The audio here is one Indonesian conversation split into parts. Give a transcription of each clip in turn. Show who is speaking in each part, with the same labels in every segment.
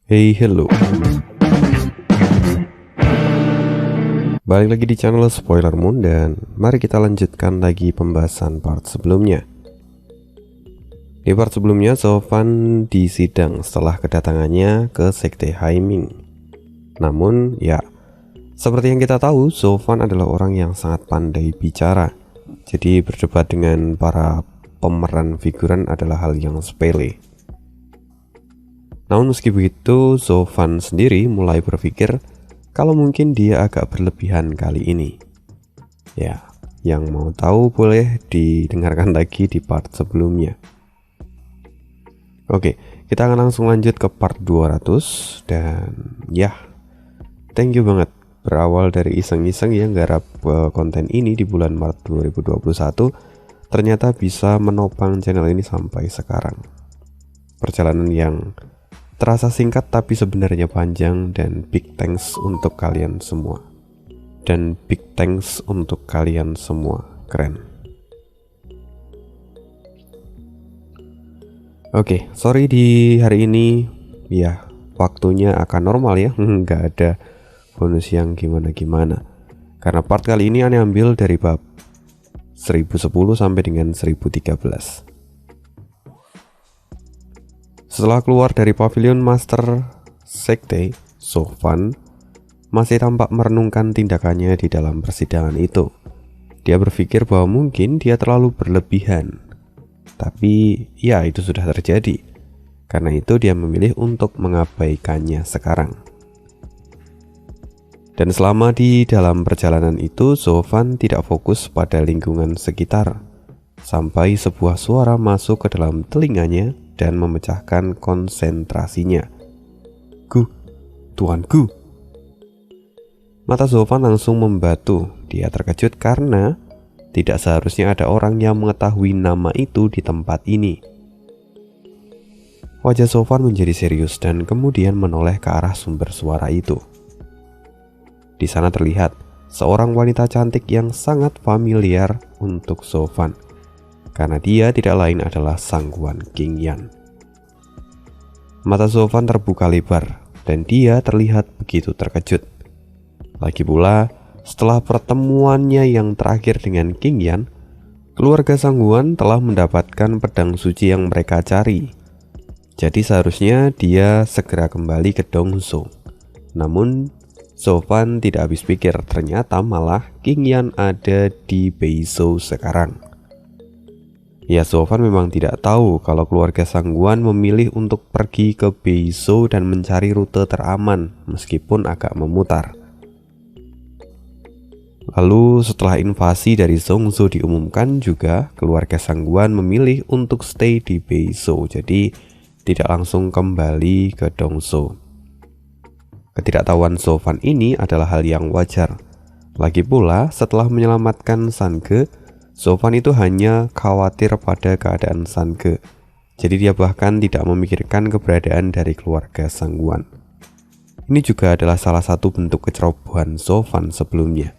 Speaker 1: Hey, hello. Balik lagi di channel Spoiler Moon dan mari kita lanjutkan lagi pembahasan part sebelumnya. Di part sebelumnya, Sofan disidang setelah kedatangannya ke Sekte Haiming. Namun, ya, seperti yang kita tahu, Sofan adalah orang yang sangat pandai bicara. Jadi berdebat dengan para pemeran figuran adalah hal yang sepele. Namun meski begitu, Sofan sendiri mulai berpikir kalau mungkin dia agak berlebihan kali ini. Ya, yang mau tahu boleh didengarkan lagi di part sebelumnya. Oke, kita akan langsung lanjut ke part 200 dan ya, thank you banget. Berawal dari iseng-iseng yang garap konten ini di bulan Maret 2021, ternyata bisa menopang channel ini sampai sekarang. Perjalanan yang terasa singkat tapi sebenarnya panjang, dan big thanks untuk kalian semua. Keren. Oke, sorry di hari ini ya waktunya akan normal ya, nggak ada bonus yang gimana-gimana. Karena part kali ini aneh ambil dari bab 1010 sampai dengan 1013. Setelah keluar dari pavilion Master Sekte, Sofan masih tampak merenungkan tindakannya di dalam persidangan itu. Dia berpikir bahwa mungkin dia terlalu berlebihan. Tapi ya itu sudah terjadi. Karena itu dia memilih untuk mengabaikannya sekarang. Dan selama di dalam perjalanan itu, Sofan tidak fokus pada lingkungan sekitar. Sampai sebuah suara masuk ke dalam telinganya dan memecahkan konsentrasinya. Tuanku. Mata Sofan langsung membatu. Dia terkejut karena tidak seharusnya ada orang yang mengetahui nama itu di tempat ini. Wajah Sofan menjadi serius dan kemudian menoleh ke arah sumber suara itu. Di sana terlihat seorang wanita cantik yang sangat familiar untuk Sofan, karena dia tidak lain adalah sangguan King Yan. Mata Sofan terbuka lebar dan dia terlihat begitu terkejut. Lagi pula, setelah pertemuannya yang terakhir dengan King Yan, keluarga Sangguan telah mendapatkan pedang suci yang mereka cari. Jadi seharusnya dia segera kembali ke Dongso. Namun Sofan tidak habis pikir, ternyata malah King Yan ada di Beizhou sekarang. Ya, Sofan memang tidak tahu kalau keluarga Sangguan memilih untuk pergi ke Beizhou dan mencari rute teraman meskipun agak memutar. Lalu setelah invasi dari Zhongzhou diumumkan juga, keluarga Sangguan memilih untuk stay di Beizhou, jadi tidak langsung kembali ke Dongzhou. Ketidaktahuan Sofan ini adalah hal yang wajar. Lagi pula setelah menyelamatkan Sange, Sofan itu hanya khawatir pada keadaan Sange. Jadi dia bahkan tidak memikirkan keberadaan dari keluarga Sangguan. Ini juga adalah salah satu bentuk kecerobohan Sofan sebelumnya.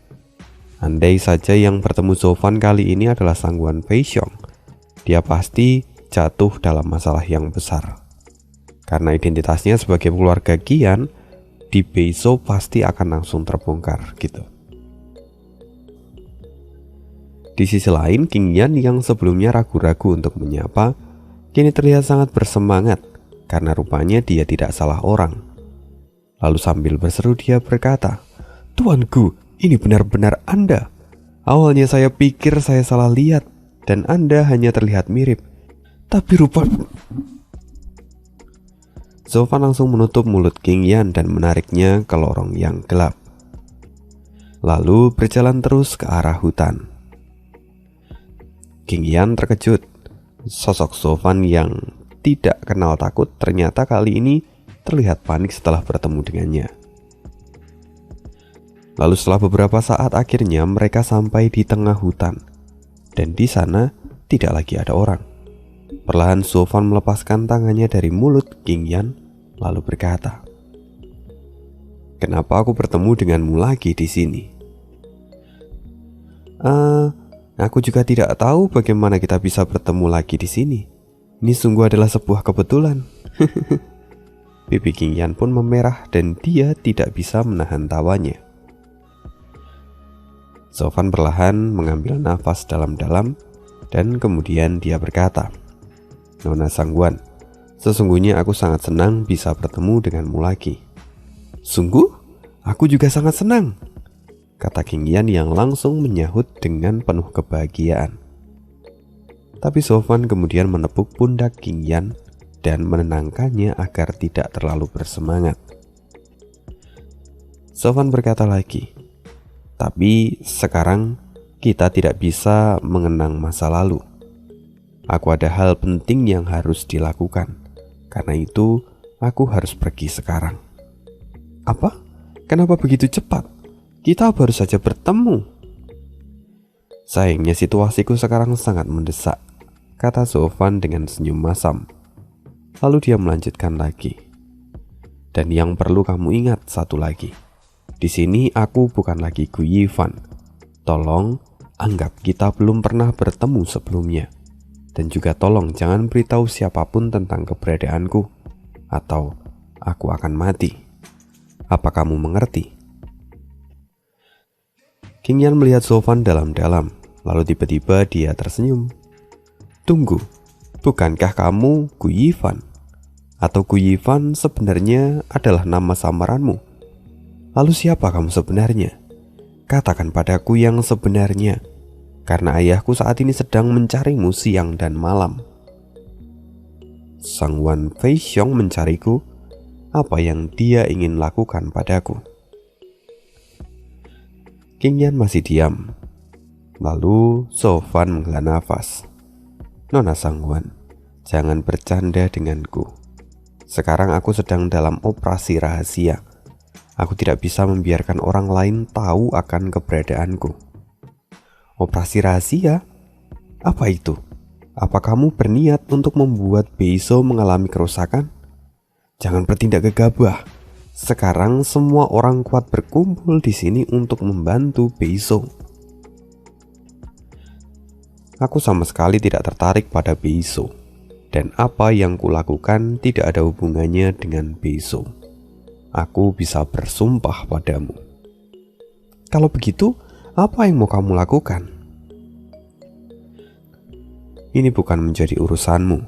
Speaker 1: Andai saja yang bertemu Sofan kali ini adalah Sangguan Feixiong, dia pasti jatuh dalam masalah yang besar. Karena identitasnya sebagai keluarga Qian di Beizhou pasti akan langsung terbongkar gitu. Di sisi lain, King Yan yang sebelumnya ragu-ragu untuk menyapa, kini terlihat sangat bersemangat karena rupanya dia tidak salah orang. Lalu sambil berseru dia berkata, "Tuanku, ini benar-benar Anda. Awalnya saya pikir saya salah lihat dan Anda hanya terlihat mirip. Tapi rupanya..." Sofan langsung menutup mulut King Yan dan menariknya ke lorong yang gelap. Lalu berjalan terus ke arah hutan. King Yan terkejut. Sosok Sofan yang tidak kenal takut ternyata kali ini terlihat panik setelah bertemu dengannya. Lalu setelah beberapa saat akhirnya mereka sampai di tengah hutan. Dan di sana tidak lagi ada orang. Perlahan Sofan melepaskan tangannya dari mulut King Yan lalu berkata, "Kenapa aku bertemu denganmu lagi di sini?" Aku juga tidak tahu bagaimana kita bisa bertemu lagi di sini. Ini sungguh adalah sebuah kebetulan." Pipi King Yan pun memerah dan dia tidak bisa menahan tawanya. Sofan perlahan mengambil nafas dalam-dalam dan kemudian dia berkata, "Nona Sangguan, sesungguhnya aku sangat senang bisa bertemu denganmu lagi." "Sungguh? Aku juga sangat senang," kata King Yan yang langsung menyahut dengan penuh kebahagiaan. Tapi Sofan kemudian menepuk pundak King Yan dan menenangkannya agar tidak terlalu bersemangat. Sofan berkata lagi, "Tapi sekarang kita tidak bisa mengenang masa lalu. Aku ada hal penting yang harus dilakukan. Karena itu, aku harus pergi sekarang." "Apa? Kenapa begitu cepat? Kita baru saja bertemu." "Sayangnya situasiku sekarang sangat mendesak," kata Sofan dengan senyum masam. Lalu dia melanjutkan lagi, "Dan yang perlu kamu ingat satu lagi. Di sini aku bukan lagi Gu Yifan. Tolong anggap kita belum pernah bertemu sebelumnya. Dan juga tolong jangan beritahu siapapun tentang keberadaanku, atau aku akan mati. Apa kamu mengerti?" King Yan melihat Sofan dalam-dalam, lalu tiba-tiba dia tersenyum. "Tunggu, bukankah kamu Gu Yifan? Atau Gu Yifan sebenarnya adalah nama samaranmu? Lalu siapa kamu sebenarnya? Katakan padaku yang sebenarnya, karena ayahku saat ini sedang mencarimu siang dan malam." "Sangguan Fei Xiong mencariku? Apa yang dia ingin lakukan padaku?" King Yan masih diam. Lalu Sofan menghela nafas. "Nona Sangguan, jangan bercanda denganku. Sekarang aku sedang dalam operasi rahasia. Aku tidak bisa membiarkan orang lain tahu akan keberadaanku." "Operasi rahasia? Apa itu? Apa kamu berniat untuk membuat Beiso mengalami kerusakan? Jangan bertindak gegabah. Sekarang semua orang kuat berkumpul di sini untuk membantu Beiso." "Aku sama sekali tidak tertarik pada Beiso. Dan apa yang kulakukan tidak ada hubungannya dengan Beiso. Aku bisa bersumpah padamu." "Kalau begitu, apa yang mau kamu lakukan?" "Ini bukan menjadi urusanmu.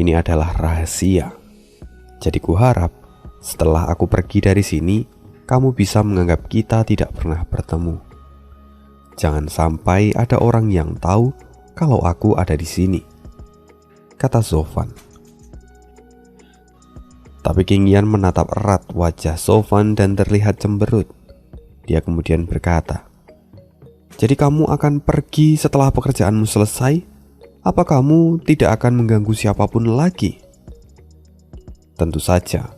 Speaker 1: Ini adalah rahasia. Jadi kuharap setelah aku pergi dari sini, kamu bisa menganggap kita tidak pernah bertemu. Jangan sampai ada orang yang tahu kalau aku ada di sini," kata Sofan. Tapi King Yan menatap erat wajah Sofan dan terlihat cemberut. Dia kemudian berkata, "Jadi kamu akan pergi setelah pekerjaanmu selesai? Apa kamu tidak akan mengganggu siapapun lagi?" "Tentu saja,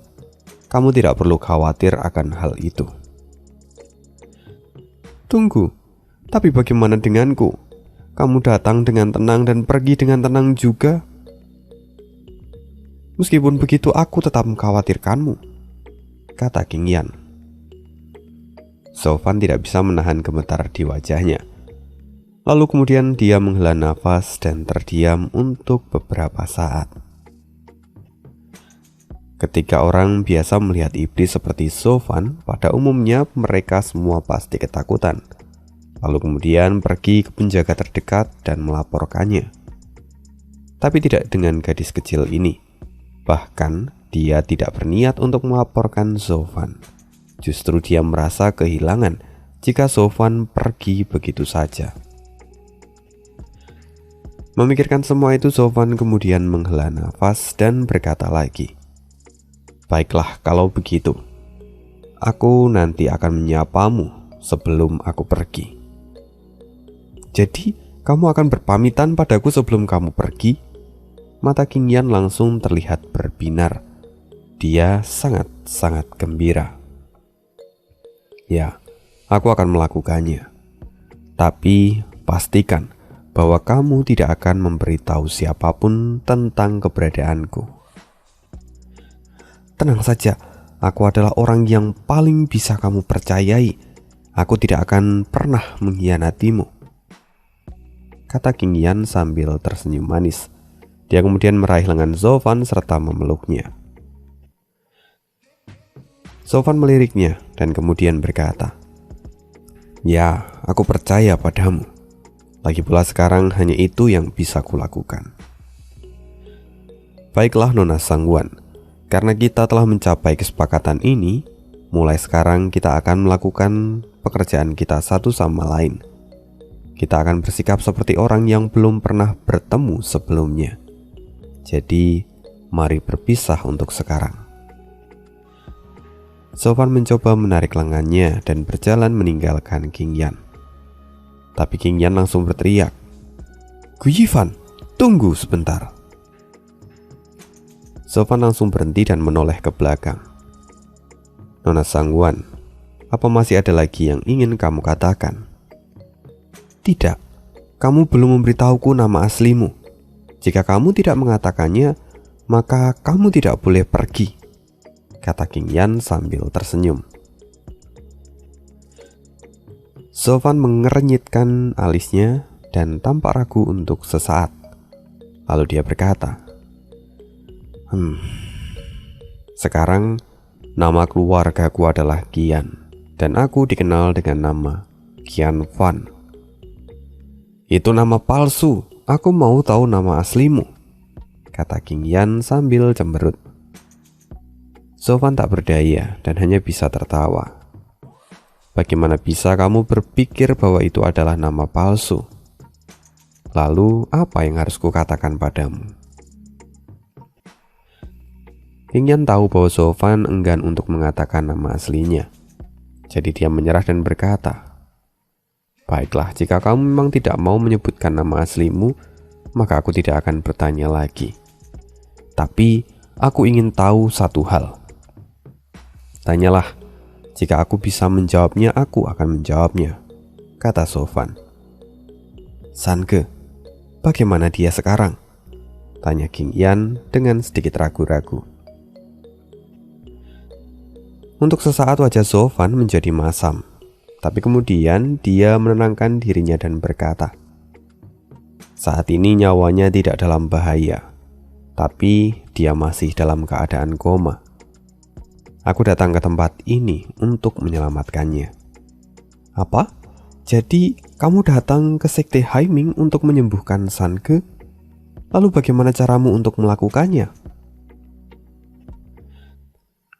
Speaker 1: kamu tidak perlu khawatir akan hal itu." "Tunggu, tapi bagaimana denganku? Kamu datang dengan tenang dan pergi dengan tenang juga. Meskipun begitu aku tetap mengkhawatirkanmu," kata King Yan. Sofan tidak bisa menahan gemetar di wajahnya. Lalu kemudian dia menghela nafas dan terdiam untuk beberapa saat. Ketika orang biasa melihat iblis seperti Sofan, pada umumnya mereka semua pasti ketakutan. Lalu kemudian pergi ke penjaga terdekat dan melaporkannya. Tapi tidak dengan gadis kecil ini. Bahkan dia tidak berniat untuk melaporkan Sofan. Justru dia merasa kehilangan jika Sofan pergi begitu saja. Memikirkan semua itu, Sofan kemudian menghela nafas dan berkata lagi, "Baiklah kalau begitu. Aku nanti akan menyapamu sebelum aku pergi." "Jadi kamu akan berpamitan padaku sebelum kamu pergi?" Mata King Yan langsung terlihat berbinar. Dia sangat-sangat gembira. "Ya, aku akan melakukannya. Tapi pastikan bahwa kamu tidak akan memberitahu siapapun tentang keberadaanku." "Tenang saja, aku adalah orang yang paling bisa kamu percayai. Aku tidak akan pernah mengkhianatimu," kata King Yan sambil tersenyum manis. Dia kemudian meraih lengan Sofan serta memeluknya. Sofan meliriknya dan kemudian berkata, "Ya, aku percaya padamu. Lagi pula sekarang hanya itu yang bisa kulakukan." Baiklah Nona Sangguan, karena kita telah mencapai kesepakatan ini, mulai sekarang kita akan melakukan pekerjaan kita satu sama lain. Kita akan bersikap seperti orang yang belum pernah bertemu sebelumnya. Jadi, mari berpisah untuk sekarang. Sofan mencoba menarik lengannya dan berjalan meninggalkan King Yan. Tapi King Yan langsung berteriak, "Gu Yifan, tunggu sebentar." Sofan langsung berhenti dan menoleh ke belakang. "Nona Sangguan, apa masih ada lagi yang ingin kamu katakan?" "Tidak, kamu belum memberitahuku nama aslimu. Jika kamu tidak mengatakannya, maka kamu tidak boleh pergi," kata King Yan sambil tersenyum. Sofan mengernyitkan alisnya dan tampak ragu untuk sesaat. Lalu dia berkata, "Sekarang nama keluargaku adalah Qian, dan aku dikenal dengan nama Qian Fan." "Itu nama palsu, aku mau tahu nama aslimu," kata King Yan sambil cemberut. Sofan tak berdaya dan hanya bisa tertawa. "Bagaimana bisa kamu berpikir bahwa itu adalah nama palsu? Lalu apa yang harus kukatakan padamu?" King Yan tahu bahwa Sofan enggan untuk mengatakan nama aslinya. Jadi dia menyerah dan berkata, "Baiklah, jika kamu memang tidak mau menyebutkan nama aslimu, maka aku tidak akan bertanya lagi. Tapi aku ingin tahu satu hal." "Tanyalah, jika aku bisa menjawabnya, aku akan menjawabnya," kata Sofan. "Sange, bagaimana dia sekarang?" tanya King Yan dengan sedikit ragu-ragu. Untuk sesaat wajah Sofan menjadi masam, tapi kemudian dia menenangkan dirinya dan berkata, "Saat ini nyawanya tidak dalam bahaya, tapi dia masih dalam keadaan koma. Aku datang ke tempat ini untuk menyelamatkannya." "Apa? Jadi kamu datang ke Sekte Haiming untuk menyembuhkan Sange? Lalu bagaimana caramu untuk melakukannya?"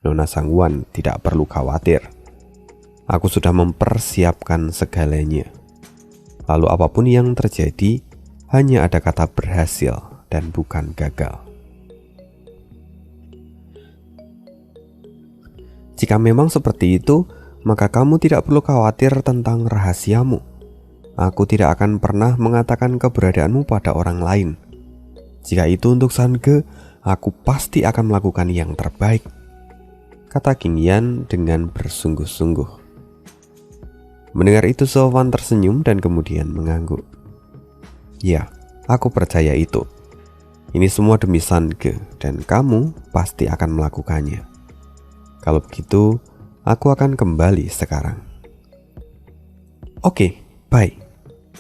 Speaker 1: "Nona Sangguan tidak perlu khawatir. Aku sudah mempersiapkan segalanya. Lalu apapun yang terjadi, hanya ada kata berhasil dan bukan gagal." "Jika memang seperti itu, maka kamu tidak perlu khawatir tentang rahasiamu. Aku tidak akan pernah mengatakan keberadaanmu pada orang lain. Jika itu untuk Sange, aku pasti akan melakukan yang terbaik," kata King Yan dengan bersungguh-sungguh. Mendengar itu Sofan tersenyum dan kemudian mengangguk. "Ya, aku percaya itu. Ini semua demi Sange dan kamu pasti akan melakukannya. Kalau begitu, aku akan kembali sekarang." "Oke, baik,"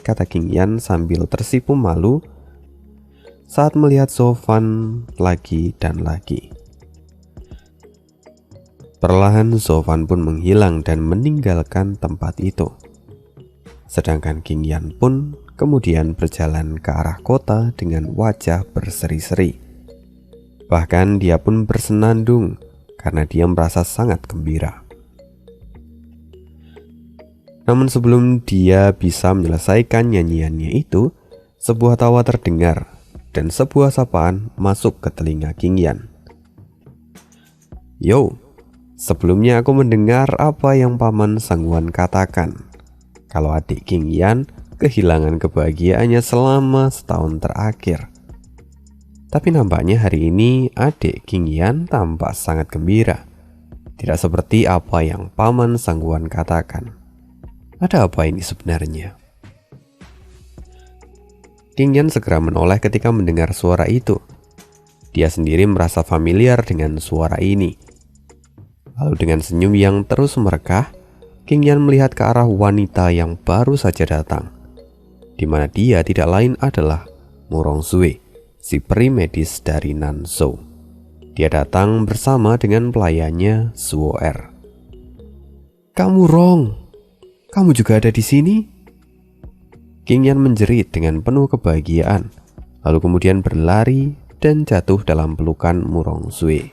Speaker 1: kata King Yan sambil tersipu malu saat melihat Sofan lagi dan lagi. Perlahan Sofan pun menghilang dan meninggalkan tempat itu. Sedangkan King Yan pun kemudian berjalan ke arah kota dengan wajah berseri-seri. Bahkan dia pun bersenandung karena dia merasa sangat gembira. Namun sebelum dia bisa menyelesaikan nyanyiannya itu, sebuah tawa terdengar dan sebuah sapaan masuk ke telinga King Yan. "Yo, sebelumnya aku mendengar apa yang Paman Sangguan katakan, kalau adik King Yan kehilangan kebahagiaannya selama setahun terakhir. Tapi nampaknya hari ini adik King Yan tampak sangat gembira. Tidak seperti apa yang Paman Sangguan katakan. Ada apa ini sebenarnya?" King Yan segera menoleh ketika mendengar suara itu. Dia sendiri merasa familiar dengan suara ini. Lalu dengan senyum yang terus merekah, King Yan melihat ke arah wanita yang baru saja datang, di mana dia tidak lain adalah Murong Zue, si peri medis dari Nanzhou. Dia datang bersama dengan pelayannya Suo Er. Kamu Rong, kamu juga ada di sini? King Yan menjerit dengan penuh kebahagiaan, lalu kemudian berlari dan jatuh dalam pelukan Murong Zue.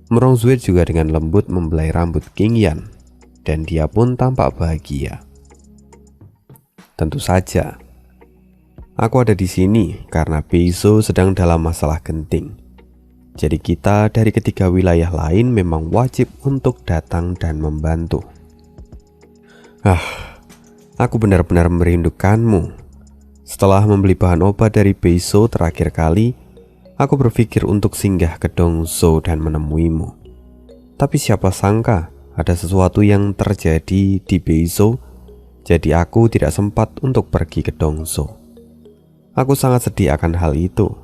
Speaker 1: Murong Zue juga dengan lembut membelai rambut King Yan, dan dia pun tampak bahagia. Tentu saja, aku ada di sini karena Beizhou sedang dalam masalah genting. Jadi kita dari ketiga wilayah lain memang wajib untuk datang dan membantu. Aku benar-benar merindukanmu. Setelah membeli bahan obat dari Beizhou terakhir kali, aku berpikir untuk singgah ke Dongzhou dan menemuimu. Tapi siapa sangka ada sesuatu yang terjadi di Beizhou, jadi aku tidak sempat untuk pergi ke Dongzhou. Aku sangat sedih akan hal itu.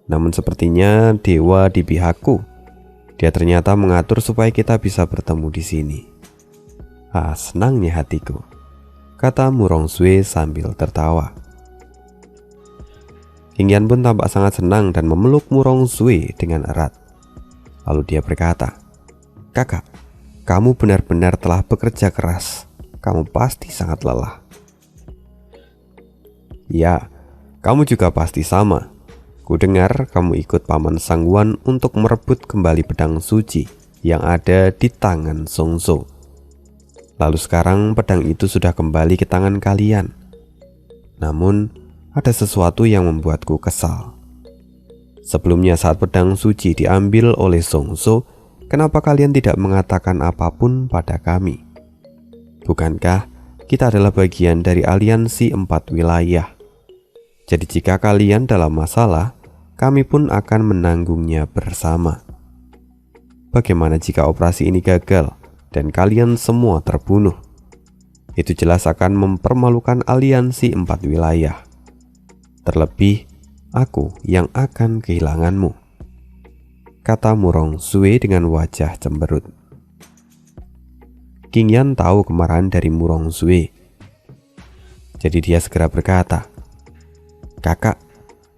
Speaker 1: Namun sepertinya dewa di pihakku. Dia ternyata mengatur supaya kita bisa bertemu di sini. Senangnya hatiku, kata Murong Zue sambil tertawa. King Yan pun tampak sangat senang dan memeluk Murong Zue dengan erat. Lalu dia berkata, "Kakak, kamu benar-benar telah bekerja keras. Kamu pasti sangat lelah." "Ya, kamu juga pasti sama. Kudengar kamu ikut Paman Sangguan untuk merebut kembali pedang suci yang ada di tangan Zongzhou. Lalu sekarang pedang itu sudah kembali ke tangan kalian. Namun, ada sesuatu yang membuatku kesal. Sebelumnya saat pedang suci diambil oleh Zongzhou, kenapa kalian tidak mengatakan apapun pada kami? Bukankah kita adalah bagian dari aliansi 4 wilayah? Jadi jika kalian dalam masalah, kami pun akan menanggungnya bersama. Bagaimana jika operasi ini gagal dan kalian semua terbunuh? Itu jelas akan mempermalukan aliansi 4 wilayah. Terlebih, aku yang akan kehilanganmu," kata Murong Zue dengan wajah cemberut. King Yan tahu kemarahan dari Murong Zue. Jadi dia segera berkata, "Kakak,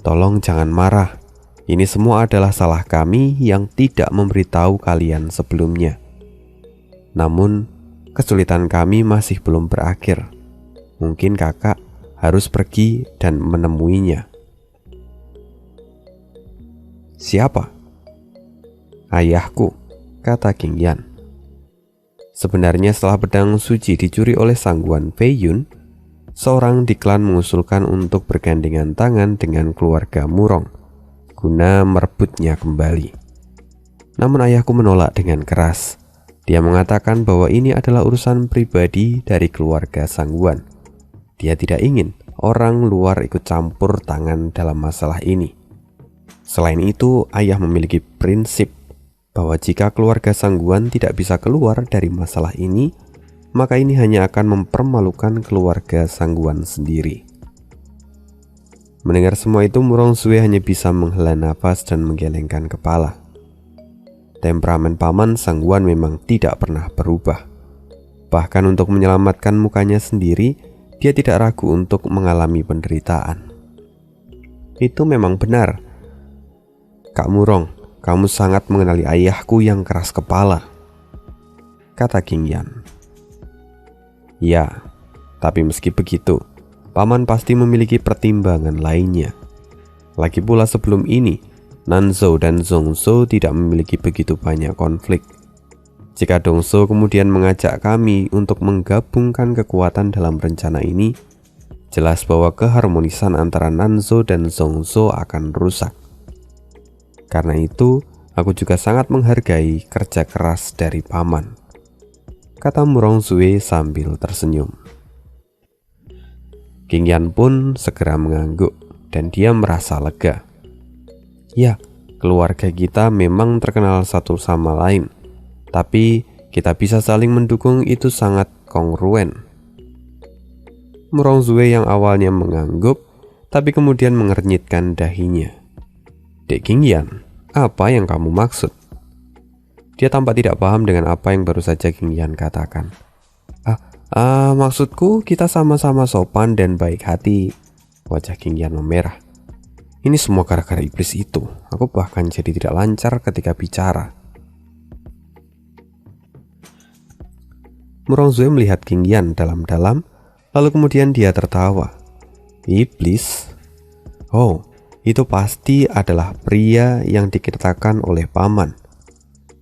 Speaker 1: tolong jangan marah. Ini semua adalah salah kami yang tidak memberitahu kalian sebelumnya. Namun, kesulitan kami masih belum berakhir. Mungkin kakak harus pergi dan menemuinya." "Siapa?" "Ayahku," kata King Yan. Sebenarnya setelah pedang suci dicuri oleh Sangguan Fei Yun, seorang di klan mengusulkan untuk bergandengan tangan dengan keluarga Murong guna merebutnya kembali. Namun ayahku menolak dengan keras. Dia mengatakan bahwa ini adalah urusan pribadi dari keluarga Sangguan. Dia tidak ingin orang luar ikut campur tangan dalam masalah ini. Selain itu, ayah memiliki prinsip bahwa jika keluarga Sangguan tidak bisa keluar dari masalah ini, maka ini hanya akan mempermalukan keluarga Sangguan sendiri. Mendengar semua itu, Murong Zue hanya bisa menghela nafas dan menggelengkan kepala. Temperamen Paman Sangguan memang tidak pernah berubah. Bahkan untuk menyelamatkan mukanya sendiri, dia tidak ragu untuk mengalami penderitaan. "Itu memang benar. Kak Murong, kamu sangat mengenali ayahku yang keras kepala," kata King Yan. "Ya, tapi meski begitu, Paman pasti memiliki pertimbangan lainnya. Lagi pula sebelum ini, Nanzhou dan Zongzhou tidak memiliki begitu banyak konflik. Jika Dongzhou kemudian mengajak kami untuk menggabungkan kekuatan dalam rencana ini, jelas bahwa keharmonisan antara Nanzhou dan Zongzhou akan rusak. Karena itu, aku juga sangat menghargai kerja keras dari Paman," kata Murong Zue sambil tersenyum. King Yan pun segera mengangguk dan dia merasa lega. Ya, keluarga kita memang terkenal satu sama lain, tapi kita bisa saling mendukung, itu sangat kongruen. Murong Zue yang awalnya mengangguk, tapi kemudian mengernyitkan dahinya. "Dek King Yan, apa yang kamu maksud?" Dia tampak tidak paham dengan apa yang baru saja King Yan katakan. Maksudku kita sama-sama sopan dan baik hati." Wajah King Yan memerah. "Ini semua gara-gara iblis itu. Aku bahkan jadi tidak lancar ketika bicara." Murongzue melihat King Yan dalam-dalam, lalu kemudian dia tertawa. Iblis? Oh, itu pasti adalah pria yang dikatakan oleh paman.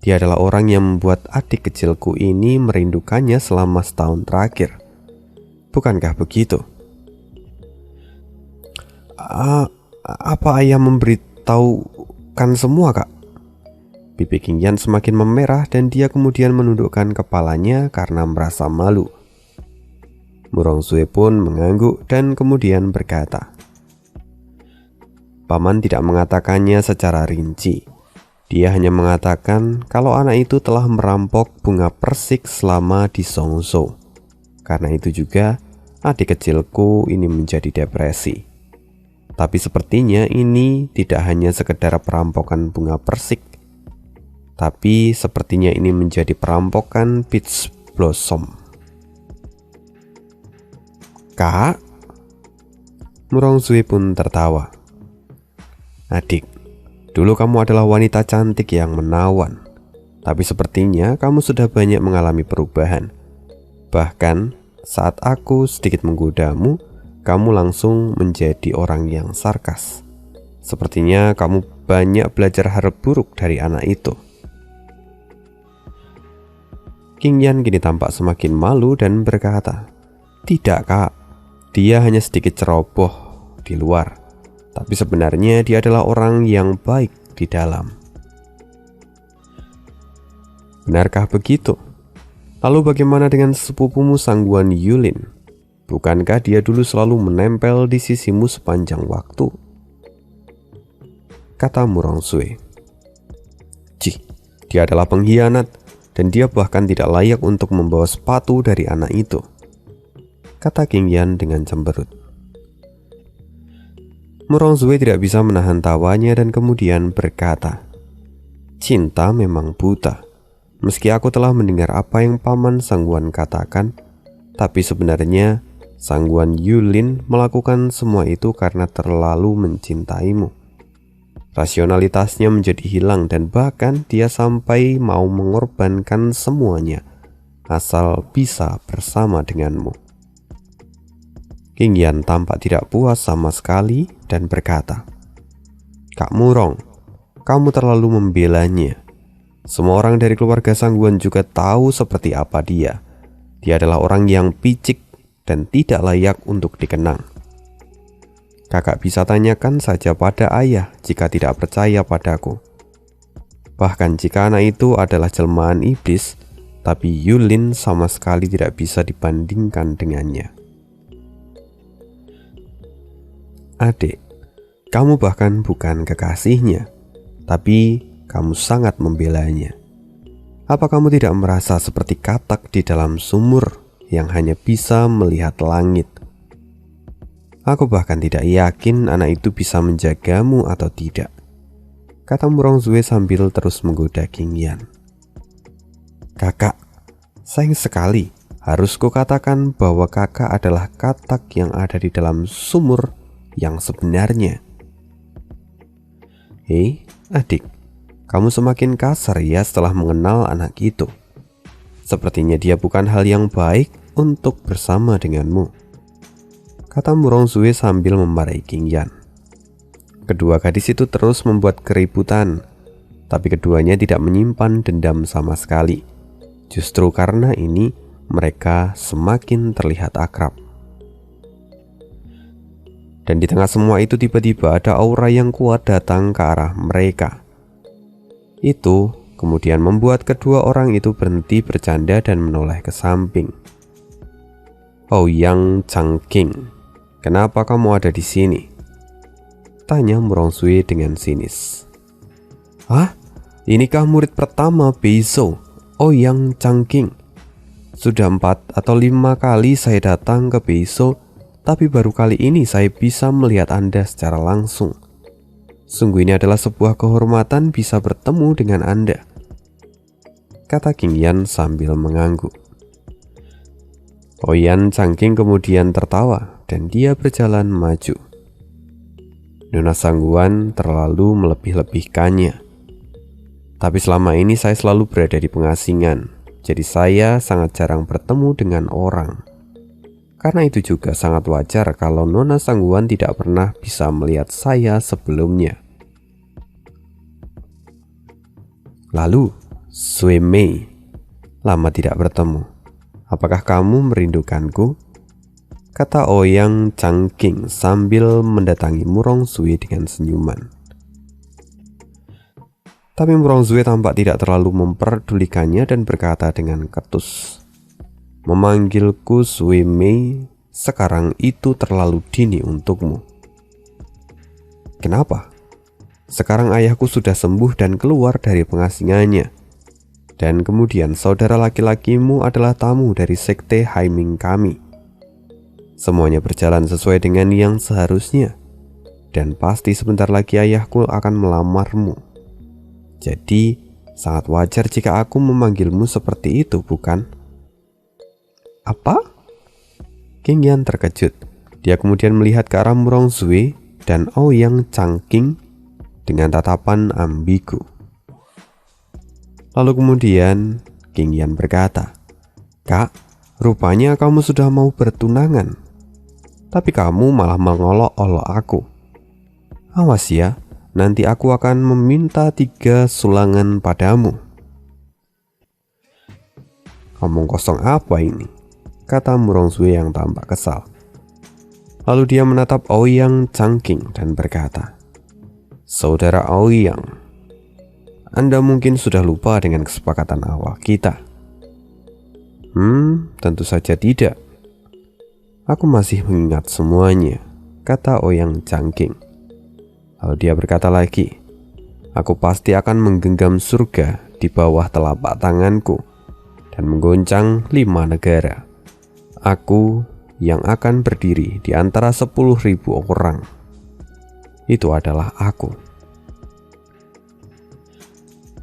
Speaker 1: Dia adalah orang yang membuat adik kecilku ini merindukannya selama setahun terakhir. Bukankah begitu? Apa ayah memberitahukan semua, Kak? Pipi King Yan semakin memerah dan dia kemudian menundukkan kepalanya karena merasa malu. Murongzue pun mengangguk dan kemudian berkata, paman tidak mengatakannya secara rinci. Dia hanya mengatakan kalau anak itu telah merampok bunga persik selama di Songzhou. Karena itu juga adik kecilku ini menjadi depresi. Tapi sepertinya ini tidak hanya sekedar perampokan bunga persik, tapi sepertinya ini menjadi perampokan peach blossom. Kak? Murongzue pun tertawa. Adik, dulu kamu adalah wanita cantik yang menawan, tapi sepertinya kamu sudah banyak mengalami perubahan. Bahkan saat aku sedikit menggodamu, kamu langsung menjadi orang yang sarkas. Sepertinya kamu banyak belajar hal buruk dari anak itu. King Yan kini tampak semakin malu dan berkata, tidak, Kak, dia hanya sedikit ceroboh di luar. Tapi sebenarnya dia adalah orang yang baik di dalam. Benarkah begitu? Lalu bagaimana dengan sepupumu Sangguan Yulin? Bukankah dia dulu selalu menempel di sisimu sepanjang waktu? Kata Murongzue. Dia adalah pengkhianat dan dia bahkan tidak layak untuk membawa sepatu dari anak itu. Kata King Yan dengan cemberut. Murongzue tidak bisa menahan tawanya dan kemudian berkata, cinta memang buta. Meski aku telah mendengar apa yang paman Sangguan katakan, tapi sebenarnya Sangguan Yulin melakukan semua itu karena terlalu mencintaimu. Rasionalitasnya menjadi hilang dan bahkan dia sampai mau mengorbankan semuanya asal bisa bersama denganmu. King Yan tampak tidak puas sama sekali dan berkata, Kak Murong, kamu terlalu membelanya. Semua orang dari keluarga Sangguan juga tahu seperti apa dia. Dia adalah orang yang picik dan tidak layak untuk dikenang. Kakak bisa tanyakan saja pada ayah jika tidak percaya padaku. Bahkan jika anak itu adalah jelmaan iblis, tapi Yulin sama sekali tidak bisa dibandingkan dengannya. Adik, kamu bahkan bukan kekasihnya, tapi kamu sangat membelanya. Apa kamu tidak merasa seperti katak di dalam sumur yang hanya bisa melihat langit? Aku bahkan tidak yakin anak itu bisa menjagamu atau tidak, kata Murongzue sambil terus menggoda King Yan. Kakak, sayang sekali harus kukatakan bahwa kakak adalah katak yang ada di dalam sumur yang sebenarnya. Hei, adik, kamu semakin kasar ya setelah mengenal anak itu. Sepertinya dia bukan hal yang baik untuk bersama denganmu, kata Murongzue sambil memarahi King Yan. Kedua gadis itu terus membuat keributan, tapi keduanya tidak menyimpan dendam sama sekali. Justru karena ini mereka semakin terlihat akrab. Dan di tengah semua itu tiba-tiba ada aura yang kuat datang ke arah mereka. Itu kemudian membuat kedua orang itu berhenti bercanda dan menoleh ke samping. Ouyang Changqing, kenapa kamu ada di sini? Tanya Murongzue dengan sinis. Hah? Inikah murid pertama Beizhou, Ouyang Changqing? Sudah 4 atau 5 kali saya datang ke Beizhou, tapi baru kali ini saya bisa melihat Anda secara langsung. Sungguh ini adalah sebuah kehormatan bisa bertemu dengan Anda, kata King Yan sambil mengangguk. Ouyang Changqing kemudian tertawa dan dia berjalan maju. Nona Sangguan terlalu melebih-lebihkannya. Tapi selama ini saya selalu berada di pengasingan. Jadi saya sangat jarang bertemu dengan orang. Karena itu juga sangat wajar kalau Nona Sangguan tidak pernah bisa melihat saya sebelumnya. Lalu, Sue Mei, lama tidak bertemu. Apakah kamu merindukanku? Kata Ouyang Changqing sambil mendatangi Murong-Zue dengan senyuman. Tapi Murong-Zue tampak tidak terlalu memperdulikannya dan berkata dengan ketus, "Memanggilku Sue Mei sekarang itu terlalu dini untukmu." "Kenapa? Sekarang ayahku sudah sembuh dan keluar dari pengasingannya. Dan kemudian saudara laki-lakimu adalah tamu dari sekte Haiming kami. Semuanya berjalan sesuai dengan yang seharusnya. Dan pasti sebentar lagi ayahku akan melamarmu. Jadi sangat wajar jika aku memanggilmu seperti itu, bukan?" "Apa?" King Yan terkejut. Dia kemudian melihat ke arah Murong-Zue dan Ouyang Changqing dengan tatapan ambigu. Lalu kemudian King Yan berkata, "Kak, rupanya kamu sudah mau bertunangan. Tapi kamu malah mengolok-olok aku. Awas ya, nanti aku akan meminta 3 sulangan padamu." "Ngomong kosong apa ini?" kata Murong-Zue yang tampak kesal. Lalu dia menatap Ouyang Changqing dan berkata, "Saudara Ouyang, Anda mungkin sudah lupa dengan kesepakatan awal kita." Tentu saja tidak. Aku masih mengingat semuanya," kata Ouyang Changqing. Lalu dia berkata lagi, "Aku pasti akan menggenggam surga di bawah telapak tanganku dan menggoncang 5 negara. Aku yang akan berdiri di antara 10.000 orang. Itu adalah aku."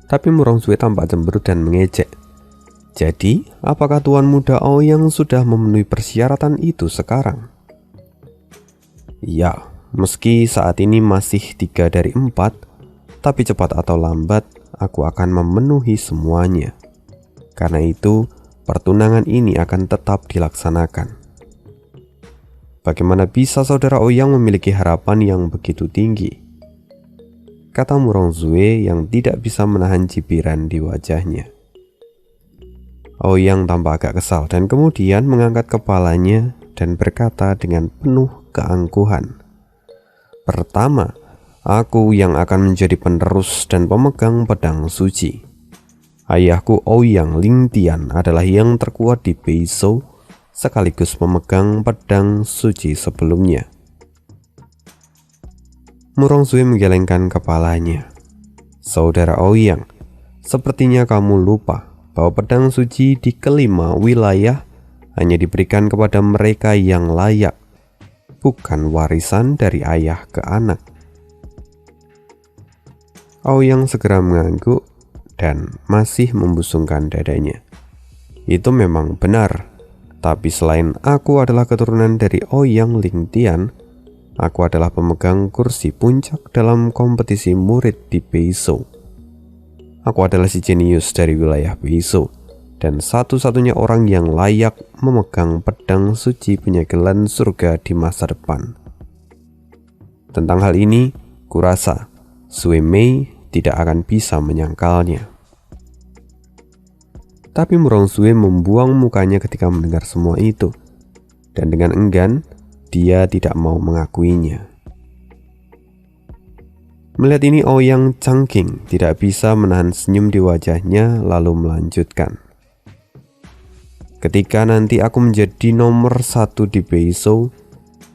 Speaker 1: Tapi Murong-Zue tampak cemberut dan mengejek. "Jadi, apakah Tuan Muda Ouyang sudah memenuhi persyaratan itu sekarang?" "Ya, meski saat ini masih 3 dari 4, tapi cepat atau lambat aku akan memenuhi semuanya. Karena itu, pertunangan ini akan tetap dilaksanakan." "Bagaimana bisa saudara Ouyang memiliki harapan yang begitu tinggi?" kata Murong-Zue yang tidak bisa menahan cibiran di wajahnya. Ouyang tampak agak kesal dan kemudian mengangkat kepalanya dan berkata dengan penuh keangkuhan, "Pertama, aku yang akan menjadi penerus dan pemegang pedang suci. Ayahku Ouyang Lingtian adalah yang terkuat di Beizhou sekaligus pemegang pedang suci sebelumnya." Murong-Zue menggelengkan kepalanya. "Saudara Ouyang, sepertinya kamu lupa bahwa pedang suci di kelima wilayah hanya diberikan kepada mereka yang layak, bukan warisan dari ayah ke anak." Ouyang segera mengangguk dan masih membusungkan dadanya. "Itu memang benar, tapi selain aku adalah keturunan dari Ouyang Lingtian, aku adalah pemegang kursi puncak dalam kompetisi murid di Beizhou. Aku adalah si jenius dari wilayah Beizhou dan satu-satunya orang yang layak memegang pedang suci penyegelan surga di masa depan. Tentang hal ini, kurasa Sue Mei tidak akan bisa menyangkalnya." Tapi Murong-Zue membuang mukanya ketika mendengar semua itu, dan dengan enggan dia tidak mau mengakuinya. Melihat ini, Ouyang Changqing tidak bisa menahan senyum di wajahnya lalu melanjutkan, "Ketika nanti aku menjadi nomor 1 di Beizhou,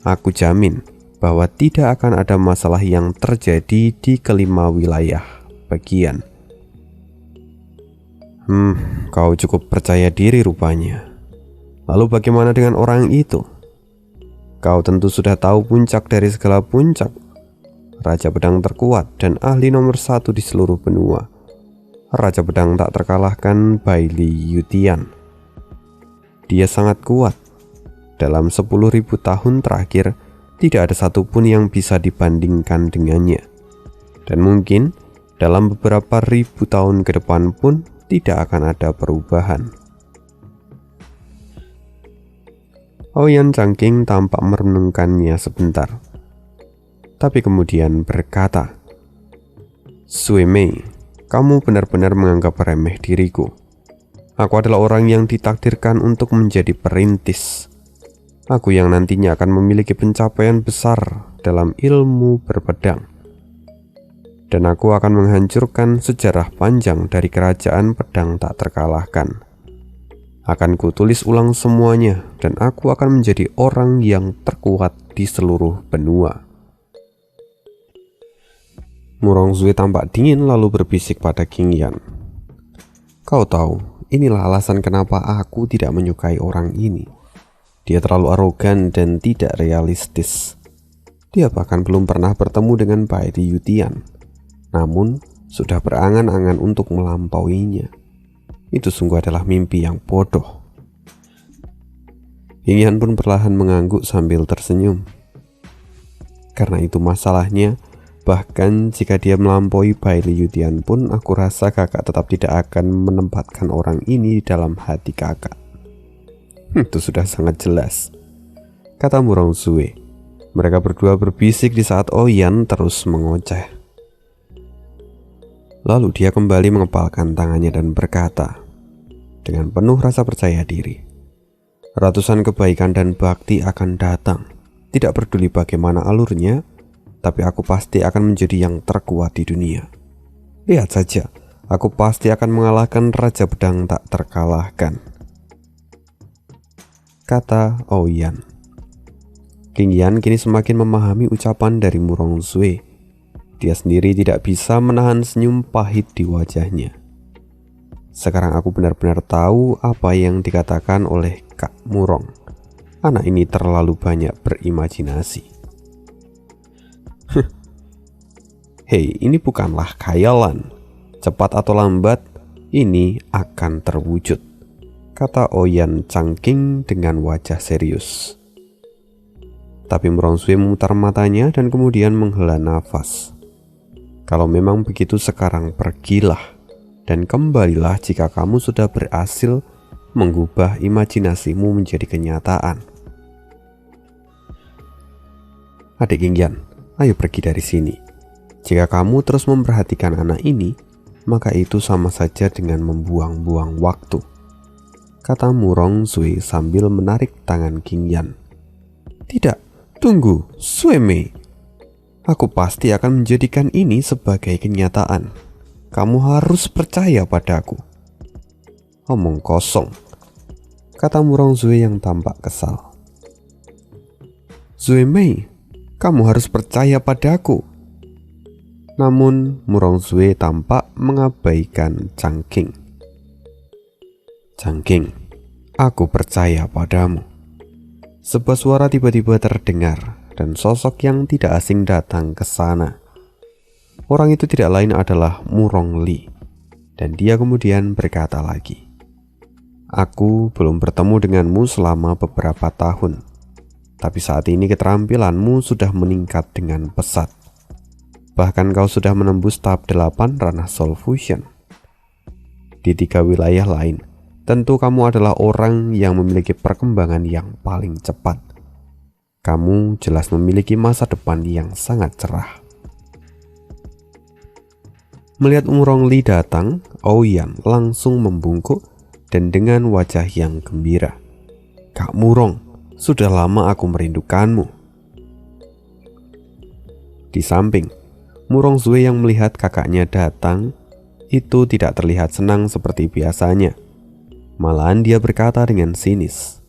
Speaker 1: aku jamin bahwa tidak akan ada masalah yang terjadi di kelima wilayah bagian." Kau cukup percaya diri rupanya. Lalu bagaimana dengan orang itu? Kau tentu sudah tahu puncak dari segala puncak, raja pedang terkuat dan ahli nomor 1 di seluruh benua. Raja pedang tak terkalahkan Bai Li Yutian. Dia sangat kuat. Dalam 10.000 tahun terakhir, tidak ada satupun yang bisa dibandingkan dengannya. Dan mungkin dalam beberapa ribu tahun ke depan pun tidak akan ada perubahan. Ouyang Changqing tampak merenungkannya sebentar, tapi kemudian berkata, "Sui Mei, kamu benar-benar menganggap remeh diriku. Aku adalah orang yang ditakdirkan untuk menjadi perintis. Aku yang nantinya akan memiliki pencapaian besar dalam ilmu berpedang. Dan aku akan menghancurkan sejarah panjang dari kerajaan pedang tak terkalahkan. Akan kutulis ulang semuanya dan aku akan menjadi orang yang terkuat di seluruh benua." Murongzui tampak dingin lalu berbisik pada Qing Yan, "Kau tahu, inilah alasan kenapa aku tidak menyukai orang ini. Dia terlalu arogan dan tidak realistis. Dia bahkan belum pernah bertemu dengan Bai Yutian, namun sudah berangan-angan untuk melampauinya. Itu sungguh adalah mimpi yang bodoh." Qing Yan pun perlahan mengangguk sambil tersenyum. "Karena itu masalahnya, bahkan jika dia melampaui Bai Yutian pun, aku rasa kakak tetap tidak akan menempatkan orang ini dalam hati kakak." Itu sudah sangat jelas," kata Murongzui. Mereka berdua berbisik di saat Ouyang terus mengoceh. Lalu dia kembali mengepalkan tangannya dan berkata dengan penuh rasa percaya diri, "Ratusan kebaikan dan bakti akan datang. Tidak peduli bagaimana alurnya, tapi aku pasti akan menjadi yang terkuat di dunia. Lihat saja, aku pasti akan mengalahkan Raja Pedang tak terkalahkan," kata Ouyang. Qing Yan kini semakin memahami ucapan dari Murongzui. Dia sendiri tidak bisa menahan senyum pahit di wajahnya. Sekarang aku benar-benar tahu apa yang dikatakan oleh Kak Murong. Anak ini terlalu banyak berimajinasi. Hei, ini bukanlah khayalan. Cepat atau lambat, ini akan terwujud, kata Ouyang Changqing dengan wajah serius. Tapi Murongzui memutar matanya dan kemudian menghela nafas. "Kalau memang begitu, sekarang pergilah dan kembalilah jika kamu sudah berhasil mengubah imajinasimu menjadi kenyataan." "Adik Qing Yan, ayo pergi dari sini. Jika kamu terus memperhatikan anak ini, maka itu sama saja dengan membuang-buang waktu," kata Murongzui sambil menarik tangan Qing Yan. "Tidak, tunggu, Sui Mei. Aku pasti akan menjadikan ini sebagai kenyataan. Kamu harus percaya padaku." "Omong kosong," kata Murongzui yang tampak kesal. "Sui Mei, kamu harus percaya padaku." Namun Murongzui tampak mengabaikan Changqing. "Changqing, aku percaya padamu." Sebuah suara tiba-tiba terdengar dan sosok yang tidak asing datang ke sana. Orang itu tidak lain adalah Murong Li, dan dia kemudian berkata lagi, "Aku belum bertemu denganmu selama beberapa tahun, tapi saat ini keterampilanmu sudah meningkat dengan pesat. Bahkan kau sudah menembus tahap 8 ranah Soul Fusion. Di 3 wilayah lain, tentu kamu adalah orang yang memiliki perkembangan yang paling cepat. Kamu jelas memiliki masa depan yang sangat cerah." Melihat Murong Li datang, Ouyang langsung membungkuk dan dengan wajah yang gembira, "Kak Murong, sudah lama aku merindukanmu." Di samping, Murongzui yang melihat kakaknya datang itu tidak terlihat senang seperti biasanya. Malahan dia berkata dengan sinis,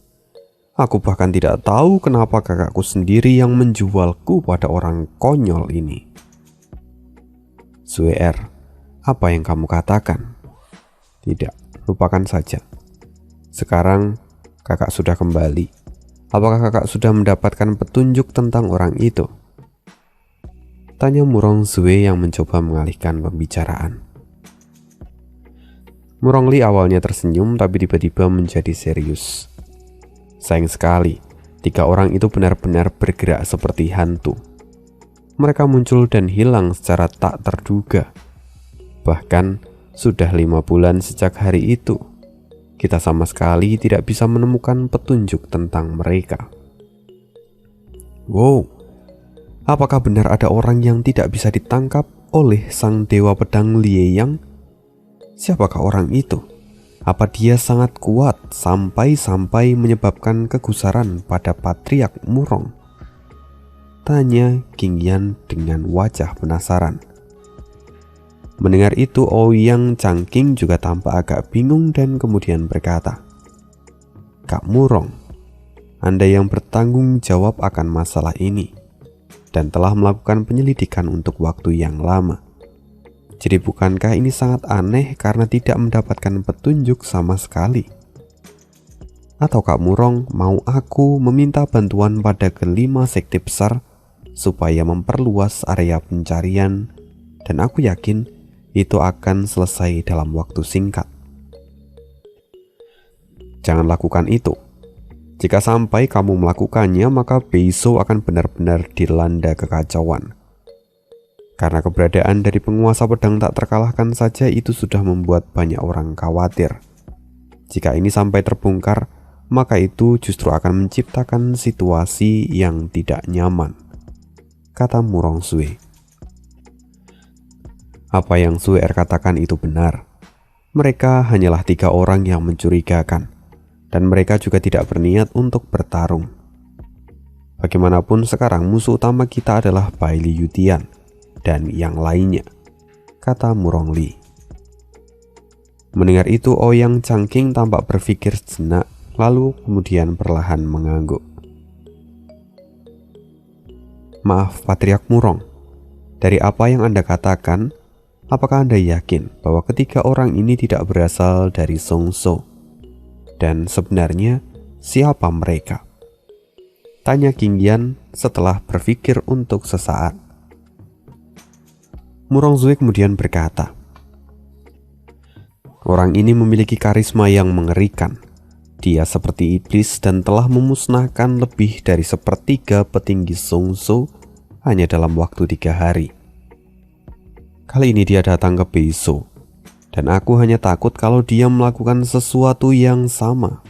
Speaker 1: "Aku bahkan tidak tahu kenapa kakakku sendiri yang menjualku pada orang konyol ini." "Sui Er, apa yang kamu katakan?" "Tidak, lupakan saja. Sekarang kakak sudah kembali. Apakah kakak sudah mendapatkan petunjuk tentang orang itu?" tanya Murongzui yang mencoba mengalihkan pembicaraan. Murong Li awalnya tersenyum tapi tiba-tiba menjadi serius. Sayang sekali, 3 orang itu benar-benar bergerak seperti hantu. Mereka muncul dan hilang secara tak terduga. Bahkan Sudah 5 bulan sejak hari itu. Kita sama sekali tidak bisa menemukan petunjuk tentang mereka. Wow, apakah benar ada orang yang tidak bisa ditangkap oleh sang dewa pedang Lieyang? Siapakah orang itu? Apa dia sangat kuat sampai menyebabkan kegusaran pada Patriark Murong? Tanya King Yan dengan wajah penasaran. Mendengar itu, Ouyang Changqing juga tampak agak bingung dan kemudian berkata, "Kak Murong, Anda yang bertanggung jawab akan masalah ini dan telah melakukan penyelidikan untuk waktu yang lama. Jadi bukankah ini sangat aneh karena tidak mendapatkan petunjuk sama sekali? Atau Kak Murong mau aku meminta bantuan pada kelima sekte besar supaya memperluas area pencarian, dan aku yakin itu akan selesai dalam waktu singkat." Jangan lakukan itu. Jika sampai kamu melakukannya, maka Beiso akan benar-benar dilanda kekacauan. Karena keberadaan dari penguasa pedang tak terkalahkan saja itu sudah membuat banyak orang khawatir. Jika ini sampai terbongkar, maka itu justru akan menciptakan situasi yang tidak nyaman, kata Murong Sue. Apa yang Sue katakan itu benar. Mereka hanyalah 3 orang yang mencurigakan, dan mereka juga tidak berniat untuk bertarung. Bagaimanapun sekarang musuh utama kita adalah Bai Liyutian dan yang lainnya, kata Murong Li. Mendengar itu, Ouyang Changqing tampak berpikir sejenak, lalu kemudian perlahan mengangguk. Maaf Patriark Murong, dari apa yang Anda katakan, apakah Anda yakin bahwa ketiga orang ini tidak berasal dari Songso? Dan sebenarnya siapa mereka? Tanya King Yan setelah berpikir untuk sesaat. Murong Sue kemudian berkata, "Orang ini memiliki karisma yang mengerikan. Dia seperti iblis dan telah memusnahkan lebih dari 1/3 petinggi Songso hanya dalam waktu 3 hari. Kali ini dia datang ke Beiso, dan aku hanya takut kalau dia melakukan sesuatu yang sama.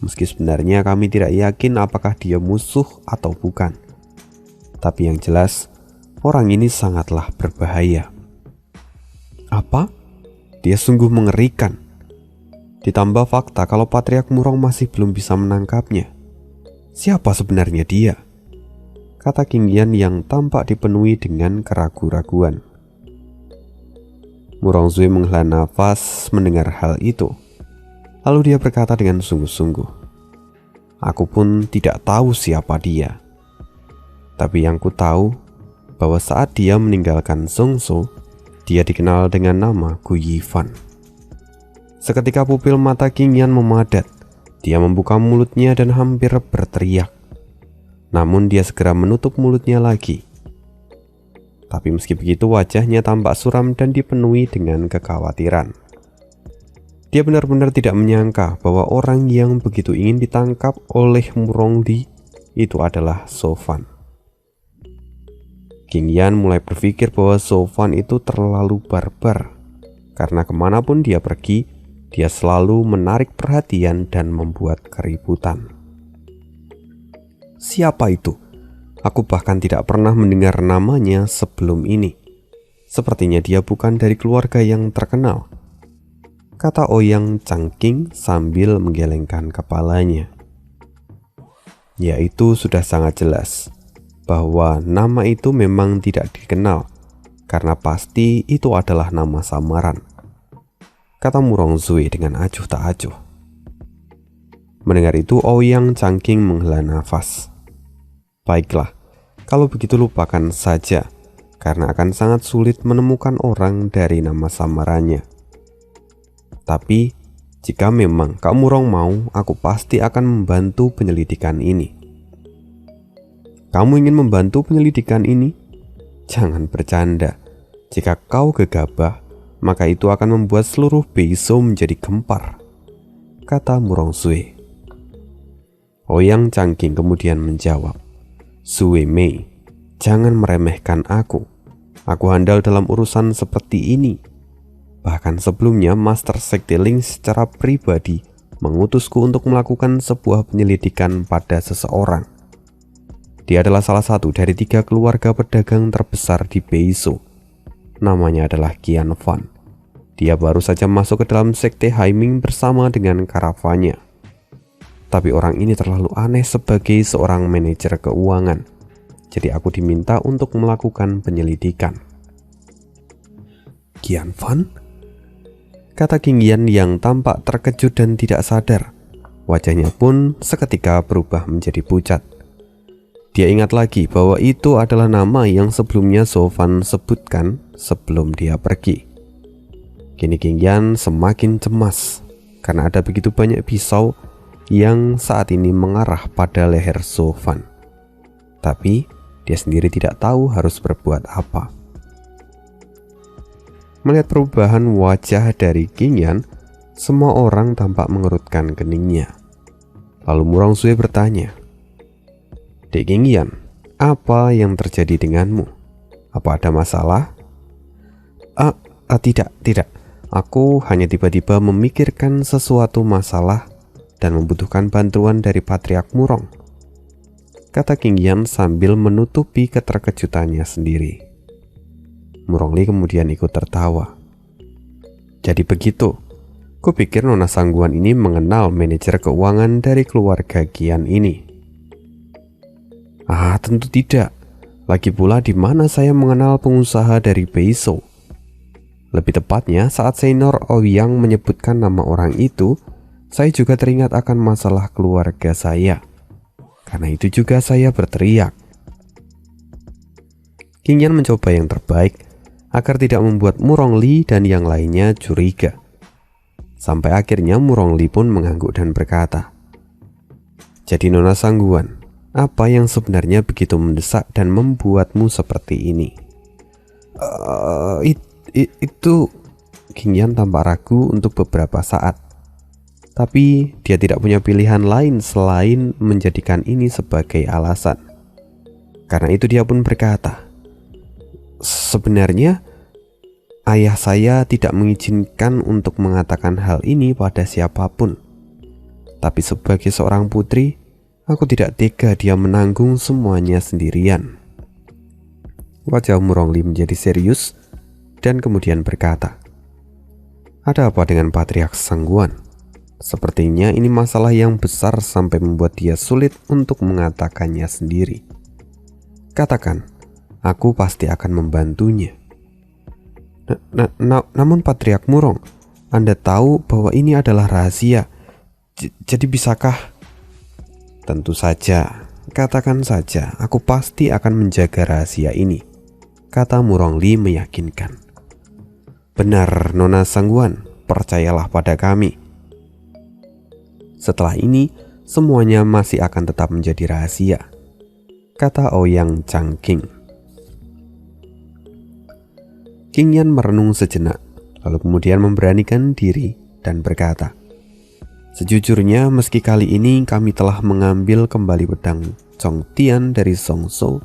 Speaker 1: Meski sebenarnya kami tidak yakin apakah dia musuh atau bukan. Tapi yang jelas, orang ini sangatlah berbahaya." Apa? Dia sungguh mengerikan. Ditambah fakta kalau Patriark Murong masih belum bisa menangkapnya. Siapa sebenarnya dia? Kata King Yan yang tampak dipenuhi dengan keraguan-raguan. Murong Sue menghela nafas mendengar hal itu. Lalu dia berkata dengan sungguh-sungguh, "Aku pun tidak tahu siapa dia. Tapi yang ku tahu bahwa saat dia meninggalkan Songso, dia dikenal dengan nama Gu Yifan." Seketika pupil mata King Yan memadat. Dia membuka mulutnya dan hampir berteriak. Namun dia segera menutup mulutnya lagi. Tapi meski begitu wajahnya tampak suram dan dipenuhi dengan kekhawatiran. Dia benar-benar tidak menyangka bahwa orang yang begitu ingin ditangkap oleh Murong Li itu adalah Sofan. King Yan mulai berpikir bahwa Sofan itu terlalu barbar, karena kemanapun dia pergi, dia selalu menarik perhatian dan membuat keributan. Siapa itu? Aku bahkan tidak pernah mendengar namanya sebelum ini. Sepertinya dia bukan dari keluarga yang terkenal, kata Ouyang Changqing sambil menggelengkan kepalanya. Ya, itu sudah sangat jelas bahwa nama itu memang tidak dikenal, karena pasti itu adalah nama samaran, kata Murong Sue dengan acuh tak acuh. Mendengar itu, Ouyang Changqing menghela nafas. Baiklah, kalau begitu lupakan saja, karena akan sangat sulit menemukan orang dari nama samarannya. Tapi, jika memang Kak Murong mau, aku pasti akan membantu penyelidikan ini. Kamu ingin membantu penyelidikan ini? Jangan bercanda. Jika kau gegabah, maka itu akan membuat seluruh Beiso menjadi gempar, kata Murong Sue. Ouyang Changqing kemudian menjawab, "Sue Mei, jangan meremehkan aku. Aku handal dalam urusan seperti ini. Bahkan sebelumnya Master Sekte Ling secara pribadi mengutusku untuk melakukan sebuah penyelidikan pada seseorang. Dia adalah salah satu dari 3 keluarga pedagang terbesar di Beiso. Namanya adalah Qian Fan. Dia baru saja masuk ke dalam Sekte Haiming bersama dengan karavannya. Tapi orang ini terlalu aneh sebagai seorang manajer keuangan. Jadi aku diminta untuk melakukan penyelidikan. Qian Fan? Kata King Yan yang tampak terkejut dan tidak sadar. Wajahnya pun seketika berubah menjadi pucat. Dia ingat lagi bahwa itu adalah nama yang sebelumnya Sofan sebutkan sebelum dia pergi. Kini King Yan semakin cemas karena ada begitu banyak pisau yang saat ini mengarah pada leher Sofan. Tapi dia sendiri tidak tahu harus berbuat apa. Melihat perubahan wajah dari King Yan, semua orang tampak mengerutkan keningnya. Lalu Murong Sue bertanya, "Dek King Yan, apa yang terjadi denganmu? Apa ada masalah?" Tidak. Aku hanya tiba-tiba memikirkan sesuatu masalah dan membutuhkan bantuan dari Patriark Murong," kata King Yan sambil menutupi keterkejutannya sendiri. Murong Li kemudian ikut tertawa. "Jadi begitu. Kupikir Nona Sangguan ini mengenal manajer keuangan dari keluarga Qian ini." Tentu tidak. Lagi pula di mana saya mengenal pengusaha dari Beiso? Lebih tepatnya saat Senior Ouyang menyebutkan nama orang itu, saya juga teringat akan masalah keluarga saya. Karena itu juga saya berteriak. King Yan mencoba yang terbaik agar tidak membuat Murong Li dan yang lainnya curiga. Sampai akhirnya Murong Li pun mengangguk dan berkata, "Jadi Nona Sangguan, apa yang sebenarnya begitu mendesak dan membuatmu seperti ini?" Itu King Yan tampak ragu untuk beberapa saat. Tapi dia tidak punya pilihan lain selain menjadikan ini sebagai alasan. Karena itu dia pun berkata, "Sebenarnya ayah saya tidak mengizinkan untuk mengatakan hal ini pada siapapun. Tapi sebagai seorang putri, aku tidak tega dia menanggung semuanya sendirian." Wajah Murong Li menjadi serius dan kemudian berkata, "Ada apa dengan Patriark Sangguan? Sepertinya ini masalah yang besar sampai membuat dia sulit untuk mengatakannya sendiri. Katakan, aku pasti akan membantunya." Namun Patriark Murong, Anda tahu bahwa ini adalah rahasia. Jadi bisakah?" "Tentu saja, katakan saja, aku pasti akan menjaga rahasia ini," kata Murong Li meyakinkan. "Benar Nona Sangguan, percayalah pada kami. Setelah ini, semuanya masih akan tetap menjadi rahasia," kata Ouyang Changqing. King Yan merenung sejenak, lalu kemudian memberanikan diri dan berkata, "Sejujurnya meski kali ini kami telah mengambil kembali pedang Chong Tian dari Song Shou,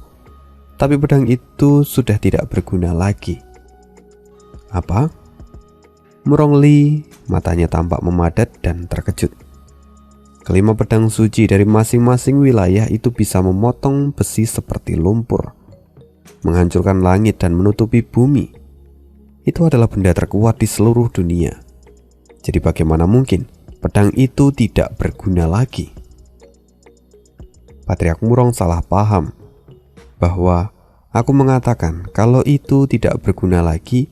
Speaker 1: tapi pedang itu sudah tidak berguna lagi." "Apa?" Murong Li matanya tampak memadat dan terkejut. Kelima pedang suci dari masing-masing wilayah itu bisa memotong besi seperti lumpur, menghancurkan langit dan menutupi bumi. Itu adalah benda terkuat di seluruh dunia. Jadi bagaimana mungkin pedang itu tidak berguna lagi? Patriark Murong salah paham bahwa aku mengatakan kalau itu tidak berguna lagi,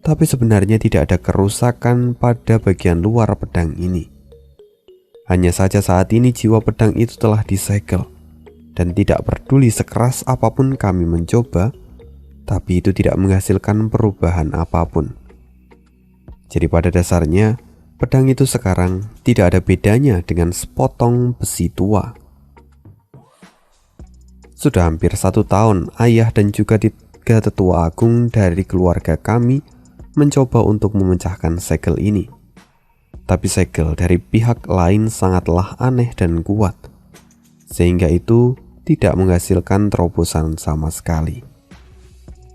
Speaker 1: tapi sebenarnya tidak ada kerusakan pada bagian luar pedang ini. Hanya saja saat ini jiwa pedang itu telah disegel, dan tidak peduli sekeras apapun kami mencoba, tapi itu tidak menghasilkan perubahan apapun. Jadi pada dasarnya, pedang itu sekarang tidak ada bedanya dengan sepotong besi tua. Sudah hampir 1 tahun, ayah dan juga 3 tetua agung dari keluarga kami mencoba untuk memecahkan segel ini. Tapi segel dari pihak lain sangatlah aneh dan kuat, sehingga itu tidak menghasilkan terobosan sama sekali.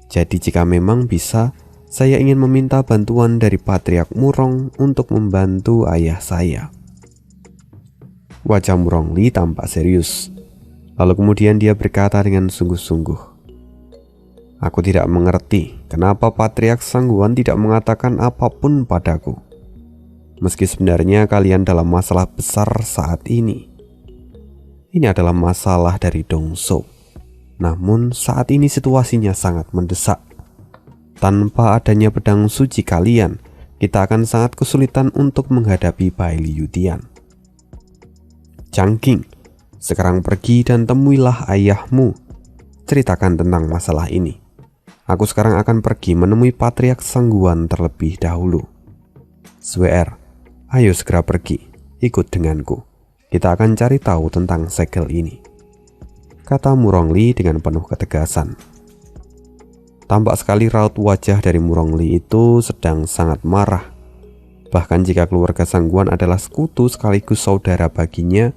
Speaker 1: Jadi jika memang bisa, Saya ingin meminta bantuan dari Patriark Murong untuk membantu ayah saya. Wajah Murong Li tampak serius. Lalu kemudian dia berkata dengan sungguh-sungguh, "Aku tidak mengerti kenapa Patriark Sangguan tidak mengatakan apapun padaku. Meski sebenarnya kalian dalam masalah besar saat ini. Ini adalah masalah dari Dongso. Namun saat ini situasinya sangat mendesak. Tanpa adanya pedang suci kalian, kita akan sangat kesulitan untuk menghadapi Bai Liu Tian. Changqing, sekarang pergi dan temuilah ayahmu. Ceritakan tentang masalah ini. Aku sekarang akan pergi menemui Patriark Sangguan terlebih dahulu. Sweer, ayo segera pergi, ikut denganku. Kita akan cari tahu tentang segel ini," kata Murong Li dengan penuh ketegasan. Tampak sekali raut wajah dari Murong Li itu sedang sangat marah. Bahkan jika keluarga Sangguan adalah sekutu sekaligus saudara baginya,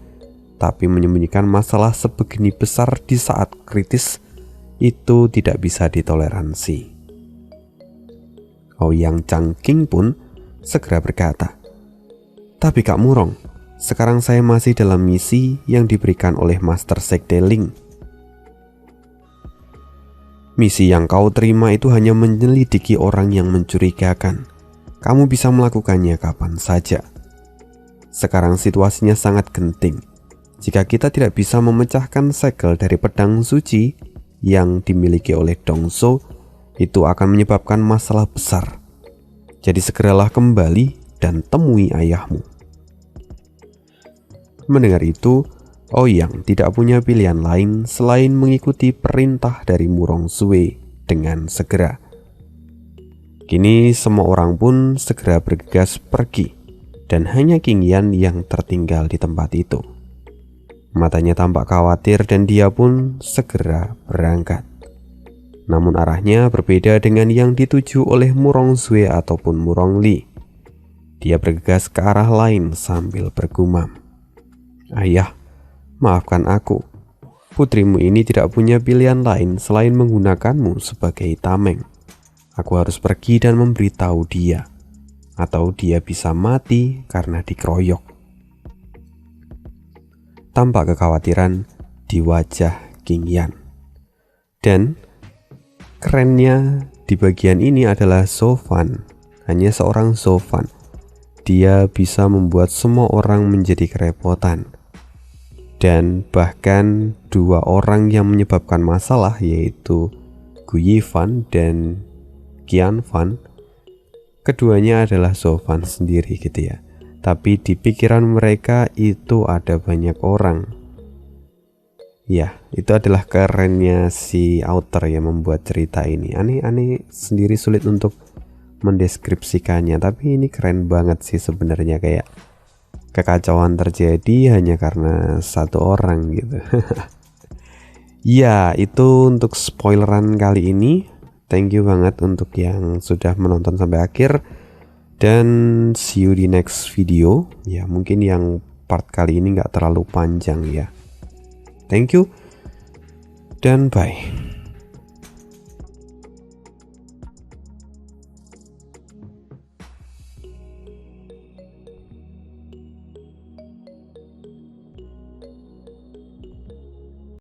Speaker 1: tapi menyembunyikan masalah sebegini besar di saat kritis itu tidak bisa ditoleransi. Ouyang Changqing pun segera berkata, "Tapi Kak Murong, sekarang saya masih dalam misi yang diberikan oleh Master Sekte Ling. Misi yang kau terima itu hanya menyelidiki orang yang mencurigakan. Kamu bisa melakukannya kapan saja. Sekarang situasinya sangat genting. Jika kita tidak bisa memecahkan segel dari pedang suci yang dimiliki oleh Dongso, itu akan menyebabkan masalah besar. Jadi segeralah kembali dan temui ayahmu." Mendengar itu, Ouyang tidak punya pilihan lain selain mengikuti perintah dari Murong Sui dengan segera. Kini semua orang pun segera bergegas pergi, dan hanya King Yan yang tertinggal di tempat itu. Matanya tampak khawatir dan dia pun segera berangkat. Namun arahnya berbeda dengan yang dituju oleh Murong Sui ataupun Murong Li. Dia bergegas ke arah lain sambil bergumam, "Ayah, maafkan aku. Putrimu ini tidak punya pilihan lain selain menggunakanmu sebagai tameng. Aku harus pergi dan memberitahu dia, atau dia bisa mati karena dikeroyok." Tampak kekhawatiran di wajah King Yan. Dan kerennya di bagian ini adalah Sofan. Hanya seorang Sofan. Dia bisa membuat semua orang menjadi kerepotan. Dan bahkan dua orang yang menyebabkan masalah, yaitu Gu Yifan dan Qian Fan, keduanya adalah Sofan sendiri gitu ya. Tapi di pikiran mereka itu ada banyak orang. Ya, itu adalah kerennya si author yang membuat cerita ini. Aneh sendiri, sulit untuk mendeskripsikannya, tapi ini keren banget sih sebenarnya. Kayak kekacauan terjadi hanya karena satu orang gitu. Ya, itu untuk spoileran kali ini. Thank you banget untuk yang sudah menonton sampai akhir. Dan see you di next video. Ya, mungkin yang part kali ini gak terlalu panjang ya. Thank you dan bye.